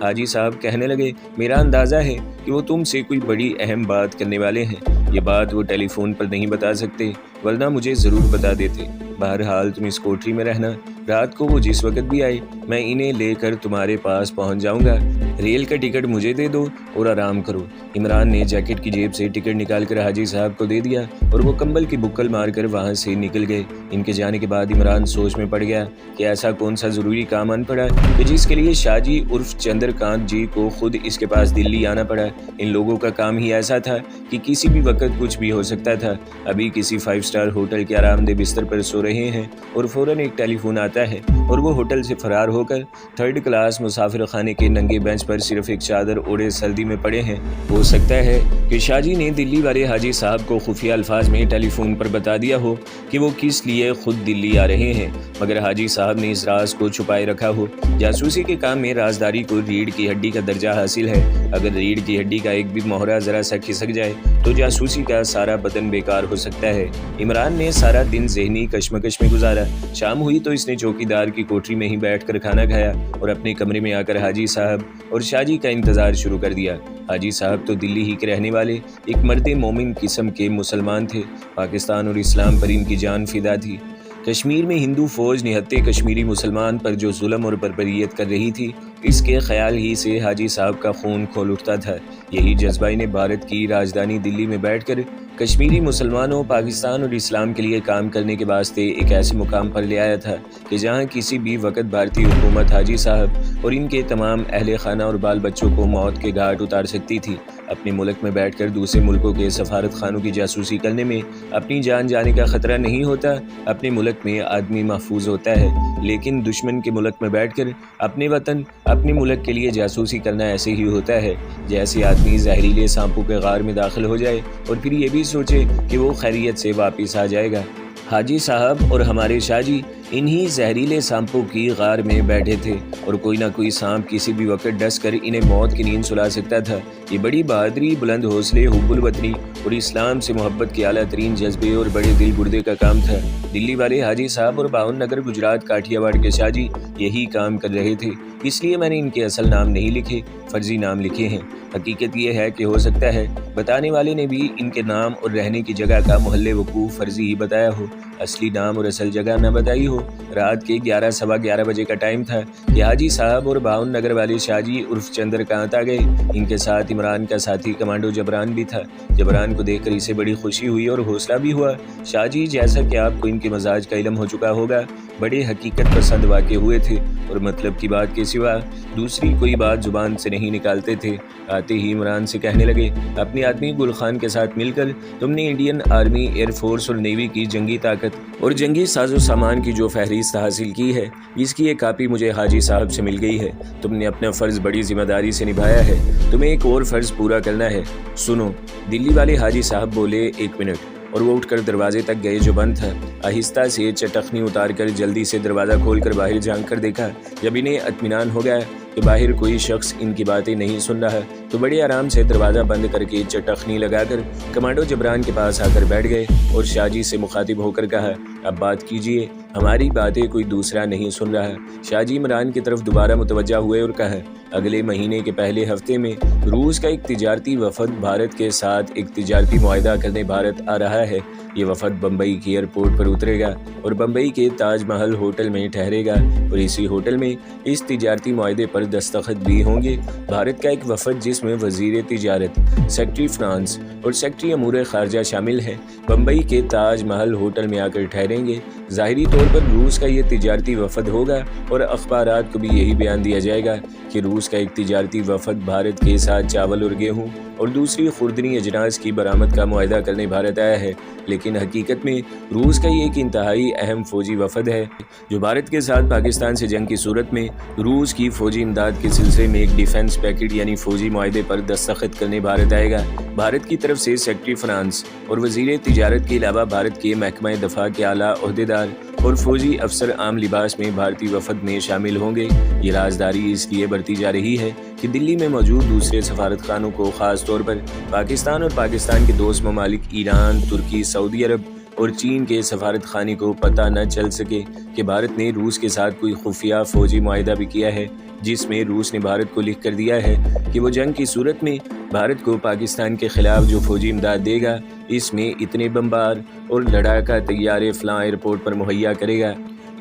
حاجی صاحب کہنے لگے، میرا اندازہ ہے کہ وہ تم سے کوئی بڑی اہم بات کرنے والے ہیں۔ یہ بات وہ ٹیلی فون پر نہیں بتا سکتے، ورنہ مجھے ضرور بتا دیتے۔ بہرحال تم اس کوٹری میں رہنا، رات کو وہ جس وقت بھی آئے میں انہیں لے کر تمہارے پاس پہنچ جاؤں گا۔ ریل کا ٹکٹ مجھے دے دو اور آرام کرو۔ عمران نے جیکٹ کی جیب سے ٹکٹ نکال کر حاجی صاحب کو دے دیا اور وہ کمبل کی بکل مار کر وہاں سے نکل گئے۔ ان کے جانے کے بعد عمران سوچ میں پڑ گیا کہ ایسا کون سا ضروری کام آن پڑا کہ جس کے لیے شاہ جی عرف چندر کانت جی کو خود اس کے پاس دلی آنا پڑا۔ ان لوگوں کا کام ہی ایسا تھا کہ کسی بھی وقت کچھ بھی ہو سکتا تھا۔ ابھی کسی 5 اسٹار ہوٹل کے آرام دہ بستر پر سو رہے ہیں اور فوراً ایک ٹیلی فون آتا ہے اور وہ ہوٹل سے فرار ہو کر 3rd کلاس مسافر خانے کے ننگے بینچ پر صرف ایک چادر اوڑھے سردی میں پڑے ہیں۔ ہو سکتا ہے کہ شاہ جی نے دلی والے حاجی صاحب کو خفیہ الفاظ میں ٹیلی فون پر بتا دیا ہو کہ وہ کس لیے خود دلی آ رہے ہیں، مگر حاجی صاحب نے اس راز کو چھپائے رکھا ہو۔ جاسوسی کے کام میں رازداری کو ریڑھ کی ہڈی کا درجہ حاصل ہے۔ اگر ریڑھ کی ہڈی کا ایک بھی مہرہ ذرا سا کھسک جائے تو جاسوسی کا سارا بدن بیکار ہو سکتا ہے۔ عمران نے سارا دن ذہنی کشمکش میں گزارا۔ شام ہوئی تو اس نے چوکیدار کی کوٹری میں ہی بیٹھ کر کھانا کھایا اور اپنے کمرے میں آ کر حاجی صاحب اور شاہ جی کا انتظار شروع کر دیا۔ حاجی صاحب تو دلی ہی کے رہنے والے ایک مرد مومن قسم کے مسلمان تھے۔ پاکستان اور اسلام پر ان کی جان فدا تھی۔ کشمیر میں ہندو فوج نہتے کشمیری مسلمان پر جو ظلم اور بربریت کر رہی تھی، اس کے خیال ہی سے حاجی صاحب کا خون کھول اٹھتا تھا۔ یہی جذبہ انہیں بھارت کی راجدھانی دلی میں بیٹھ کر کشمیری مسلمانوں، پاکستان اور اسلام کے لیے کام کرنے کے واسطے ایک ایسے مقام پر لے آیا تھا کہ جہاں کسی بھی وقت بھارتی حکومت حاجی صاحب اور ان کے تمام اہل خانہ اور بال بچوں کو موت کے گھاٹ اتار سکتی تھی۔ اپنے ملک میں بیٹھ کر دوسرے ملکوں کے سفارت خانوں کی جاسوسی کرنے میں اپنی جان جانے کا خطرہ نہیں ہوتا۔ اپنے ملک میں آدمی محفوظ ہوتا ہے، لیکن دشمن کے ملک میں بیٹھ کر اپنے وطن، اپنے ملک کے لیے جاسوسی کرنا ایسے ہی ہوتا ہے جیسے آدمی زہریلے سانپوں کے غار میں داخل ہو جائے اور پھر یہ بھی سوچے کہ وہ خیریت سے واپس آ جائے گا۔ حاجی صاحب اور ہمارے شاہ جی انہی زہریلے سانپوں کی غار میں بیٹھے تھے اور کوئی نہ کوئی سانپ کسی بھی وقت ڈس کر انہیں موت کی نیند سلا سکتا تھا۔ یہ بڑی بہادری، بلند حوصلے، حب الوطنی اور اسلام سے محبت کے اعلیٰ ترین جذبے اور بڑے دل گردے کا کام تھا۔ دلی والے حاجی صاحب اور باون نگر گجرات کاٹھیا واڑ کے شاہ جی یہی کام کر رہے تھے، اس لیے میں نے ان کے اصل نام نہیں لکھے، فرضی نام لکھے ہیں۔ حقیقت یہ ہے کہ ہو سکتا ہے بتانے والے نے بھی ان کے نام اور رہنے کی جگہ کا محل وقوع فرضی ہی بتایا ہو، اصلی نام اور اصل جگہ نہ بتائی ہو۔ رات کے 11 سوا 11 بجے کا ٹائم تھا کہ حاجی صاحب اور باون نگر والے شاہ جی عرف چندر کانت آ گئے۔ ان کے ساتھ عمران کا ساتھی کمانڈو جبران بھی تھا۔ جبران کو دیکھ کر اسے بڑی خوشی ہوئی اور حوصلہ بھی ہوا۔ شاہ جی، جیسا کہ آپ کو ان کے مزاج کا علم ہو چکا ہوگا، بڑے حقیقت پسند واقع ہوئے تھے اور مطلب کی بات کے سوا دوسری کوئی بات زبان سے نہیں نکالتے تھے۔ آتے ہی عمران سے کہنے لگے، اپنے آدمی گل خان کے ساتھ مل کر تم نے انڈین آرمی، ایئر فورس اور نیوی کی جنگی طاقت اور جنگی ساز و سامان کی جو فہرست حاصل کی ہے، اس کی ایک کاپی مجھے حاجی صاحب سے مل گئی ہے۔ تم نے اپنا فرض بڑی ذمہ داری سے نبھایا ہے، تمہیں ایک اور فرض پورا کرنا ہے۔ سنو، دلی والے حاجی صاحب بولے، 1 منٹ، اور وہ اٹھ کر دروازے تک گئے جو بند تھا۔ آہستہ سے چٹخنی اتار کر جلدی سے دروازہ کھول کر باہر جھانک کر دیکھا۔ جب انہیں اطمینان ہو گیا کہ باہر کوئی شخص ان کی باتیں نہیں سن رہا تو بڑے آرام سے دروازہ بند کر کے چٹخنی لگا کر کمانڈو جبران کے پاس آ کر بیٹھ گئے اور شاہ جی سے مخاطب ہو کر کہا، اب بات کیجئے، ہماری باتیں کوئی دوسرا نہیں سن رہا۔ شاہ جی عمران کی طرف دوبارہ متوجہ ہوئے اور کہا، اگلے مہینے کے پہلے ہفتے میں روس کا ایک تجارتی وفد بھارت کے ساتھ ایک تجارتی معاہدہ کرنے بھارت آ رہا ہے۔ یہ وفد بمبئی کی ایئرپورٹ پر اترے گا اور بمبئی کے تاج محل ہوٹل میں ٹھہرے گا اور اسی ہوٹل میں اس تجارتی معاہدے پر دستخط بھی ہوں گے۔ بھارت کا ایک وفد جس میں وزیر تجارت، سیکرٹری فرانس اور سیکرٹری امور خارجہ شامل ہیں، بمبئی کے تاج محل ہوٹل میں آ کر ٹھہریں گے۔ ظاہری طور پر روس کا یہ تجارتی وفد ہوگا اور اخبارات کو بھی یہی بیان دیا جائے گا کہ روس کا ایک تجارتی وفد بھارت کے ساتھ چاول اور گیہوں اور دوسری خوردنی اجناس کی برآمد کا معاہدہ کرنے بھارت آیا ہے، لیکن حقیقت میں روس کا یہ ایک انتہائی اہم فوجی وفد ہے جو بھارت کے ساتھ پاکستان سے جنگ کی صورت میں روس کی فوجی امداد کے سلسلے میں ایک ڈیفنس پیکٹ یعنی فوجی معاہدے پر دستخط کرنے بھارت آئے گا۔ بھارت کی طرف سے سیکرٹری فرانس اور وزیر تجارت کے علاوہ بھارت کے محکمہ دفاع کے اعلیٰ عہدیدار اور فوجی افسر عام لباس میں بھارتی وفد میں شامل ہوں گے۔ یہ رازداری اس لیے برتی جا رہی ہے کہ دلی میں موجود دوسرے سفارت خانوں کو خاص طور پر پاکستان اور پاکستان کے دوست ممالک ایران، ترکی، سعودی عرب اور چین کے سفارت خانے کو پتہ نہ چل سکے کہ بھارت نے روس کے ساتھ کوئی خفیہ فوجی معاہدہ بھی کیا ہے، جس میں روس نے بھارت کو لکھ کر دیا ہے کہ وہ جنگ کی صورت میں بھارت کو پاکستان کے خلاف جو فوجی امداد دے گا اس میں اتنے بمبار اور لڑاکا طیارے فلاں ایئرپورٹ پر مہیا کرے گا،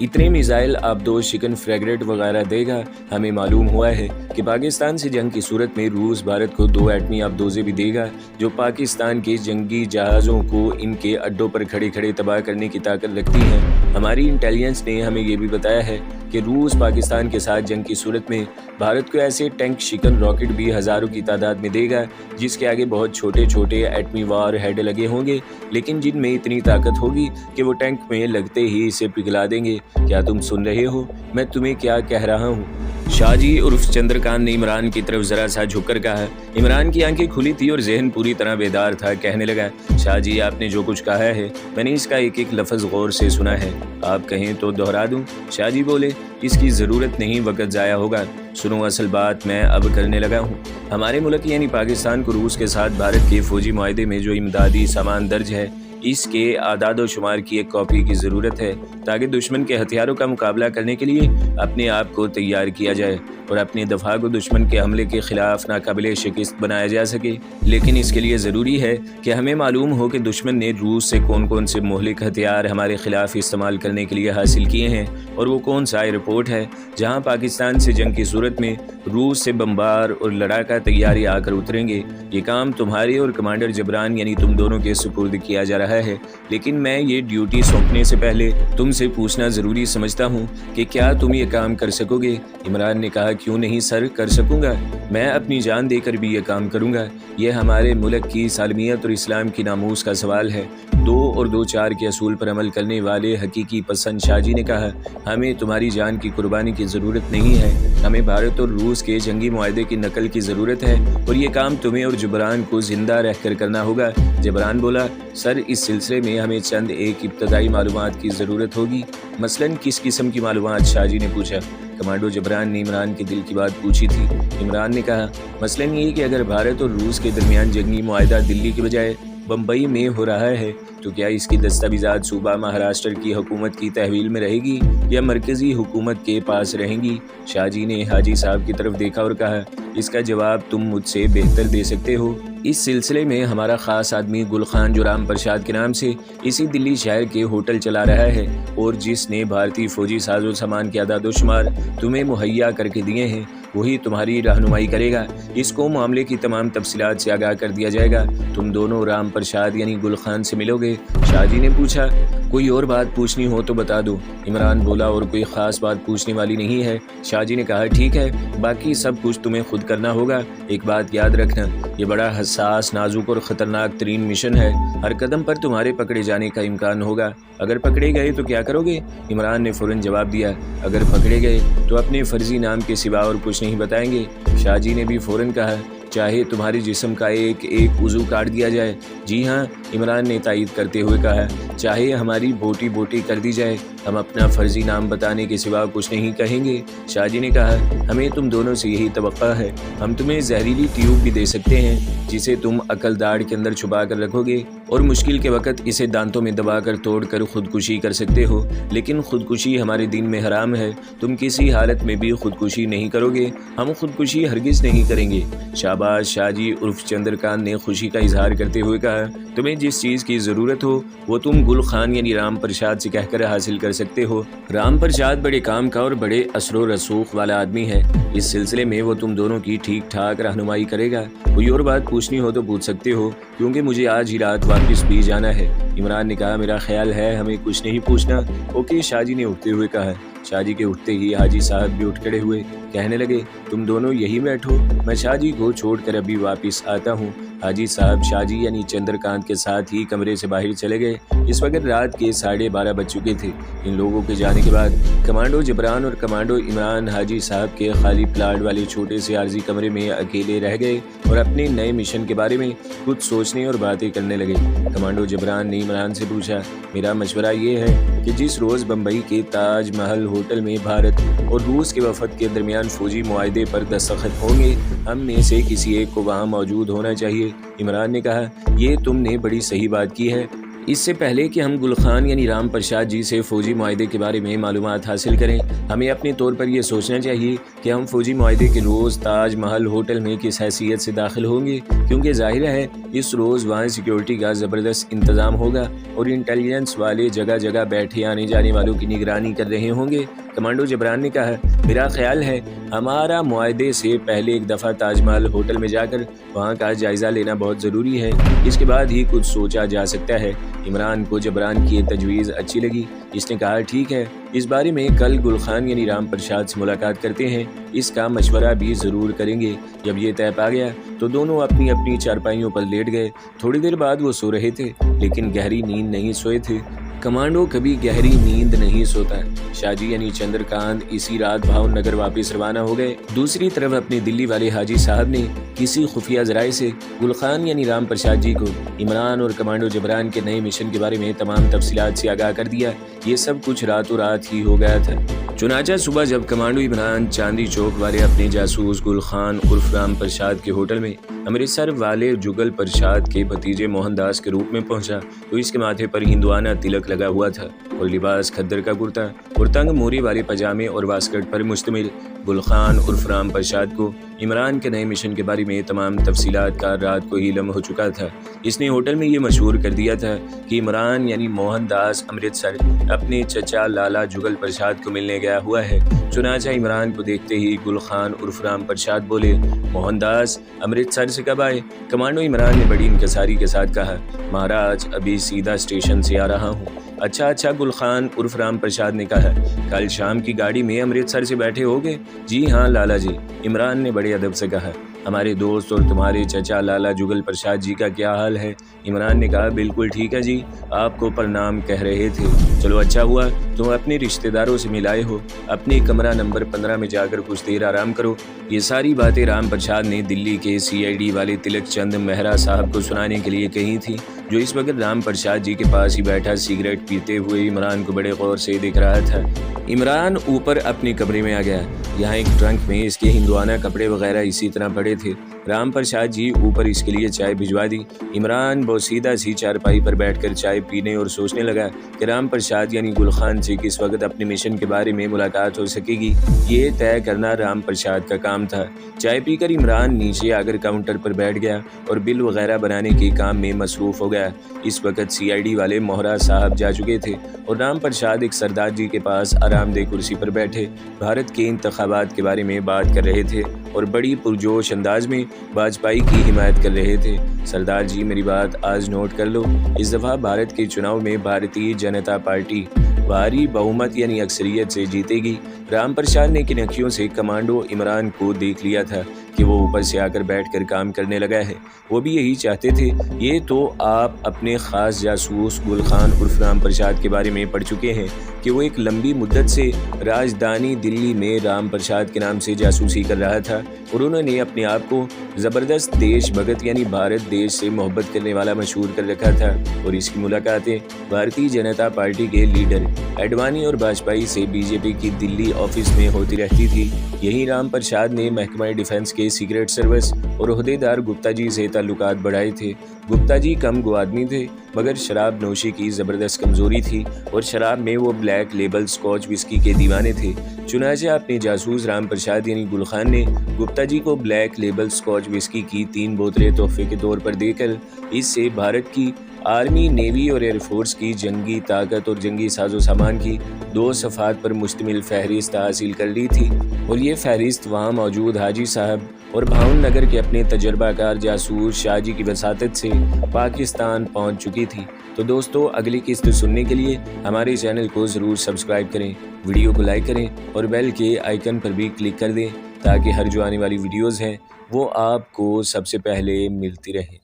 اتنے میزائل آبدوز شکن فریگیٹ وغیرہ دے گا۔ ہمیں معلوم ہوا ہے کہ پاکستان سے جنگ کی صورت میں روس بھارت کو 2 ایٹمی آبدوزیں بھی دے گا جو پاکستان کے جنگی جہازوں کو ان کے اڈوں پر کھڑے کھڑے تباہ کرنے کی طاقت رکھتی ہیں۔ ہماری انٹیلیجنس نے ہمیں یہ بھی بتایا ہے کہ روس پاکستان کے ساتھ جنگ کی صورت میں بھارت کو ایسے ٹینک شکن راکٹ بھی ہزاروں کی تعداد میں دے گا جس کے آگے بہت چھوٹے چھوٹے ایٹمی وار ہیڈ لگے ہوں گے، لیکن جن میں اتنی طاقت ہوگی کہ وہ ٹینک میں لگتے ہی اسے پگھلا دیں گے۔ کیا تم سن رہے ہو میں تمہیں کیا کہہ رہا ہوں؟ شاہ جی عرف چندرکانت نے عمران کی طرف ذرا سا جھک کر کہا۔ عمران کی آنکھیں کھلی تھی اور ذہن پوری طرح بیدار تھا۔ کہنے لگا، شاہ جی آپ نے جو کچھ کہا ہے میں نے اس کا ایک ایک لفظ غور سے سنا ہے، آپ کہیں تو دہرا دوں؟ شاہ جی بولے، اس کی ضرورت نہیں، وقت ضائع ہوگا۔ سنو، اصل بات میں اب کرنے لگا ہوں۔ ہمارے ملک یعنی پاکستان کو روس کے ساتھ بھارت کے فوجی معاہدے میں جو امدادی سامان درج ہے اس کے اعداد و شمار کی ایک کاپی کی ضرورت ہے تاکہ دشمن کے ہتھیاروں کا مقابلہ کرنے کے لیے اپنے آپ کو تیار کیا جائے اور اپنے دفاع کو دشمن کے حملے کے خلاف ناقابل شکست بنایا جا سکے۔ لیکن اس کے لیے ضروری ہے کہ ہمیں معلوم ہو کہ دشمن نے روس سے کون کون سے مہلک ہتھیار ہمارے خلاف استعمال کرنے کے لیے حاصل کیے ہیں اور وہ کون سا ایئرپورٹ ہے جہاں پاکستان سے جنگ کی صورت میں روس سے بمبار اور لڑاکا طیارے آ کر اتریں گے۔ یہ کام تمہارے اور کمانڈر جبران یعنی تم دونوں کے سپرد کیا جا رہا ہے، لیکن میں یہ ڈیوٹی سونپنے سے پہلے تم سے پوچھنا ضروری سمجھتا ہوں کہ کیا تم یہ کام کر سکو گے؟ عمران نے کہا، کیوں نہیں سر، کر سکوں گا، میں اپنی جان دے کر بھی یہ کام کروں گا۔ یہ ہمارے ملک کی سالمیت اور اسلام کی ناموس کا سوال ہے۔ 2 اور 2 4 کے اصول پر عمل کرنے والے حقیقی پسند شاہ جی نے کہا، ہمیں تمہاری جان کی قربانی کی ضرورت نہیں ہے، ہمیں بھارت اور روس کے جنگی معاہدے کی نقل کی ضرورت ہے اور یہ کام تمہیں اور جبران کو زندہ رہ کر کرنا ہوگا۔ جبران بولا، سر اس سلسلے میں ہمیں چند ایک ابتدائی معلومات کی ضرورت ہوگی۔ مثلاً کس قسم کی معلومات؟ شاہ جی نے پوچھا۔ کمانڈو جبران نے عمران کے دل کی بات پوچھی تھی۔ عمران نے کہا، مثلاً یہ کہ اگر بھارت اور روس کے درمیان جنگی معاہدہ دلی کی بجائے بمبئی میں ہو رہا ہے تو کیا اس کی دستاویزات صوبہ مہاراشٹر کی حکومت کی تحویل میں رہے گی یا مرکزی حکومت کے پاس رہیں گی؟ شاہ جی نے حاجی صاحب کی طرف دیکھا اور کہا، اس کا جواب تم مجھ سے بہتر دے سکتے ہو۔ اس سلسلے میں ہمارا خاص آدمی گل خان جو رام پرساد کے نام سے اسی دلی شہر کے ہوٹل چلا رہا ہے اور جس نے بھارتی فوجی ساز و سامان کے اعداد و شمار تمہیں مہیا کر کے دیے ہیں، وہی تمہاری رہنمائی کرے گا۔ اس کو معاملے کی تمام تفصیلات سے آگاہ کر دیا جائے گا۔ تم دونوں رام پرساد یعنی گل خان سے ملو گے؟ شاہ جی نے پوچھا، کوئی اور بات پوچھنی ہو تو بتا دو۔ عمران بولا، اور کوئی خاص بات پوچھنے والی نہیں ہے۔ شاہ جی نے کہا، ٹھیک ہے، باقی سب کچھ تمہیں خود کرنا ہوگا۔ ایک بات یاد رکھنا، یہ بڑا حساس، نازک اور خطرناک ترین مشن ہے۔ ہر قدم پر تمہارے پکڑے جانے کا امکان ہوگا۔ اگر پکڑے گئے تو کیا کرو گے؟ عمران نے فوراً جواب دیا، اگر پکڑے گئے تو اپنے فرضی نام کے سوا اور کچھ نہیں بتائیں گے۔ شاہ جی نے بھی فوراً کہا، چاہے تمہارے جسم کا ایک ایک عضو کاٹ دیا جائے۔ جی ہاں، عمران نے تائید کرتے ہوئے کہا، چاہے ہماری بوٹی بوٹی کر دی جائے، ہم اپنا فرضی نام بتانے کے سوا کچھ نہیں کہیں گے۔ شاہ جی نے کہا، ہمیں تم دونوں سے یہی توقع ہے۔ ہم تمہیں زہریلی ٹیوب بھی دے سکتے ہیں جسے تم عقل داڑھ کے اندر چھپا کر رکھو گے اور مشکل کے وقت اسے دانتوں میں دبا کر توڑ کر خودکشی کر سکتے ہو، لیکن خودکشی ہمارے دین میں حرام ہے۔ تم کسی حالت میں بھی خودکشی نہیں کرو گے، ہم خودکشی ہرگز نہیں کریں گے۔ شاباش شاہ جی عرف چندرکانت نے خوشی کا اظہار کرتے ہوئے کہا، تمہیں جس چیز کی ضرورت ہو وہ تم گل خان یعنی رام پرساد سے کہہ کر حاصل کر سکتے ہو۔ رام پرساد بڑے کام کا اور بڑے اثر و رسوخ والا آدمی ہے، اس سلسلے میں وہ تم دونوں کی ٹھیک ٹھاک رہنمائی کرے گا۔ کوئی اور بات پوچھنی ہو تو پوچھ سکتے ہو، کیونکہ مجھے آج ہی رات واپس بھی جانا ہے۔ عمران نے کہا، میرا خیال ہے ہمیں کچھ نہیں پوچھنا۔ اوکے، شاہ جی نے اٹھتے ہوئے کہا۔ شاہ جی کے اٹھتے ہی حاجی صاحب بھی اٹھ کھڑے ہوئے، کہنے لگے، تم دونوں یہی بیٹھو، میں شاہ جی کو چھوڑ کر ابھی واپس آتا ہوں۔ حاجی صاحب شاہ جی یعنی چندرکانت کے ساتھ ہی کمرے سے باہر چلے گئے۔ اس وقت رات کے 12:30 بج چکے تھے۔ ان لوگوں کے جانے کے بعد کمانڈو جبران اور کمانڈو عمران حاجی صاحب کے خالی پلاٹ والے چھوٹے سے عارضی کمرے میں اکیلے رہ گئے اور اپنے نئے مشن کے بارے میں کچھ سوچنے اور باتیں کرنے لگے۔ کمانڈو جبران نے عمران سے پوچھا، میرا مشورہ یہ ہے کہ جس روز بمبئی کے تاج محل ہوٹل میں بھارت اور روس کے وفد کے درمیان فوجی معاہدے پر دستخط ہوں گے، ہم میں سے کسی ایک کو وہاں موجود ہونا چاہیے۔ عمران نے کہا، یہ تم نے بڑی صحیح بات کی ہے، اس سے پہلے کہ ہم گل خان یعنی رام پرساد جی سے فوجی معاہدے کے بارے میں معلومات حاصل کریں، ہمیں اپنے طور پر یہ سوچنا چاہیے کہ ہم فوجی معاہدے کے روز تاج محل ہوٹل میں کس حیثیت سے داخل ہوں گے، کیونکہ ظاہر ہے اس روز وہاں سیکیورٹی کا زبردست انتظام ہوگا اور انٹیلیجنس والے جگہ جگہ بیٹھے آنے جانے والوں کی نگرانی کر رہے ہوں گے۔ کمانڈو جبران نے کہا، میرا خیال ہے ہمارا معاہدے سے پہلے ایک دفعہ تاج محل ہوٹل میں جا کر وہاں کا جائزہ لینا بہت ضروری ہے، اس کے بعد ہی کچھ سوچا جا سکتا ہے۔ عمران کو جبران کی یہ تجویز اچھی لگی، اس نے کہا ٹھیک ہے، اس بارے میں کل گل خان یعنی رام پرساد سے ملاقات کرتے ہیں، اس کا مشورہ بھی ضرور کریں گے۔ جب یہ طے پا گیا تو دونوں اپنی اپنی چارپائیوں پر لیٹ گئے۔ تھوڑی دیر بعد وہ سو رہے تھے لیکن گہری نیند نہیں سوئے تھے۔ کمانڈو کبھی گہری نیند نہیں سوتا۔ شاہ جی یعنی چندر کانت اسی رات بھاون نگر واپس روانہ ہو گئے۔ دوسری طرف اپنے دلی والے حاجی صاحب نے کسی خفیہ ذرائع سے گل خان یعنی رام پرساد جی کو عمران اور کمانڈو جبران کے نئے مشن کے بارے میں تمام تفصیلات سے آگاہ کر دیا۔ یہ سب کچھ راتوں رات ہی ہو گیا تھا۔ چنانچہ صبح جب کمانڈو عمران چاندی چوک والے اپنے جاسوس گل خان عرف رام پرساد کے ہوٹل میں امرتسر والے جگل پرساد کے بھتیجے موہن داس کے روپ میں پہنچا تو اس کے ماتھے پر ہندوانہ تلک لگا ہوا تھا اور لباس کھدر کا کرتا اور تنگ موری والے پاجامے اور واسکٹ پر مشتمل۔ گل خان عرف رام پرساد کو عمران کے نئے مشن کے بارے میں تمام تفصیلات کا رات کو ہی علم ہو چکا تھا۔ اس نے ہوٹل میں یہ مشہور کر دیا تھا کہ عمران یعنی موہن داس امرتسر اپنے چچا لالا جگل پرساد کو ملنے گیا ہوا ہے۔ چنانچہ عمران کو دیکھتے ہی گل خان عرف رام پرساد بولے، موہن داس امرتسر سے کب آئے؟ کمانڈو عمران نے بڑی انکساری کے ساتھ کہا، مہاراج ابھی سیدھا اسٹیشن سے آ رہا ہوں۔ اچھا گل خان عرف رام پرساد نے کہا، کل شام کی گاڑی میں امرتسر سے بیٹھے ہوگے؟ جی ہاں لالا جی، عمران نے بڑے ادب سے کہا۔ ہمارے دوست اور تمہارے چچا لالا جگل پرساد جی کا کیا حال ہے؟ عمران نے کہا، بالکل ٹھیک ہے جی، آپ کو پرنام کہہ رہے تھے۔ چلو اچھا ہوا تم اپنے رشتہ داروں سے ملائے ہو، اپنے کمرہ نمبر 15 میں جا کر کچھ دیر آرام کرو۔ یہ ساری باتیں رام پرساد نے دلی کے CID والے تلک چند مہرا صاحب کو سنانے کے لیے کہی تھی، جو اس وقت رام پرساد جی کے پاس ہی بیٹھا سگریٹ پیتے ہوئے عمران کو بڑے غور سے دیکھ رہا تھا۔ عمران اوپر اپنے کمرے میں آ گیا۔ یہاں ایک ٹرنک میں اس کے ہندوانہ کپڑے وغیرہ اسی طرح پڑے تھے۔ رام پرساد جی اوپر اس کے لیے چائے بھجوا دی۔ عمران بہت سیدھا سی چارپائی پر بیٹھ کر چائے پینے اور سوچنے لگا کہ رام پرساد یعنی گل خان سے کس وقت اپنے مشن کے بارے میں ملاقات ہو سکے گی، یہ طے کرنا رام پرساد کا کام تھا۔ چائے پی کر عمران نیچے آ کر کاؤنٹر پر بیٹھ گیا اور بل وغیرہ بنانے کے کام میں مصروف ہو گیا۔ اس وقت CID والے موہرا صاحب جا چکے تھے اور رام پرساد ایک سردار جی کے پاس آرام دہ کرسی پر بیٹھے بھارت کے انتخابات کے بارے میں بات کر رہے تھے اور بڑی پرجوش انداز میں واجپئی کی حمایت کر رہے تھے۔ سردار جی میری بات آج نوٹ کر لو، اس دفعہ بھارت کے چناؤ میں بھارتیہ جنتا پارٹی بھاری بہومت یعنی اکثریت سے جیتے گی۔ رام پرساد نے کن اکھیوں سے کمانڈو عمران کو دیکھ لیا تھا کہ وہ اوپر سے آ کر بیٹھ کر کام کرنے لگا ہے، وہ بھی یہی چاہتے تھے۔ یہ تو آپ اپنے خاص جاسوس گل خان عرف رام پرساد کے بارے میں پڑھ چکے ہیں کہ وہ ایک لمبی مدت سے راجدھانی دلی میں رام پرساد کے نام سے جاسوسی کر رہا تھا اور انہوں نے اپنے آپ کو زبردست دیش بھگت یعنی بھارت دیش سے محبت کرنے والا مشہور کر رکھا تھا، اور اس کی ملاقاتیں بھارتیہ جنتا پارٹی کے لیڈر اڈوانی اور واجپئی سے BJP کی دلی آفس میں ہوتی رہتی تھی۔ یہی رام پرساد نے محکمہ ڈیفنس کے سیکرٹ سروس اور عہدیدار گپتا جی سے تعلقات بڑھائے تھے۔ گپتا جی کم گو آدمی تھے مگر شراب نوشی کی زبردست کمزوری تھی اور شراب میں وہ بلیک لیبل اسکاچ وسکی کے دیوانے تھے۔ چنانچہ اپنے جاسوس رام پرساد یعنی گل خان نے گپتا جی کو بلیک لیبل اسکاچ وسکی کی 3 بوتلیں تحفے کے طور پر دے کر اس سے بھارت کی آرمی، نیوی اور ایئر فورس کی جنگی طاقت اور جنگی ساز و سامان کی 2 صفحات پر مشتمل فہرست حاصل کر لی تھی، اور یہ فہرست وہاں موجود حاجی صاحب اور بھاون نگر کے اپنے تجربہ کار جاسوس شاہ جی کی وساطت سے پاکستان پہنچ چکی تھی۔ تو دوستو، اگلی قسط سننے کے لیے ہمارے چینل کو ضرور سبسکرائب کریں، ویڈیو کو لائک کریں اور بیل کے آئیکن پر بھی کلک کر دیں تاکہ ہر جو آنے والی ویڈیوز ہیں وہ آپ کو سب سے پہلے ملتی رہیں۔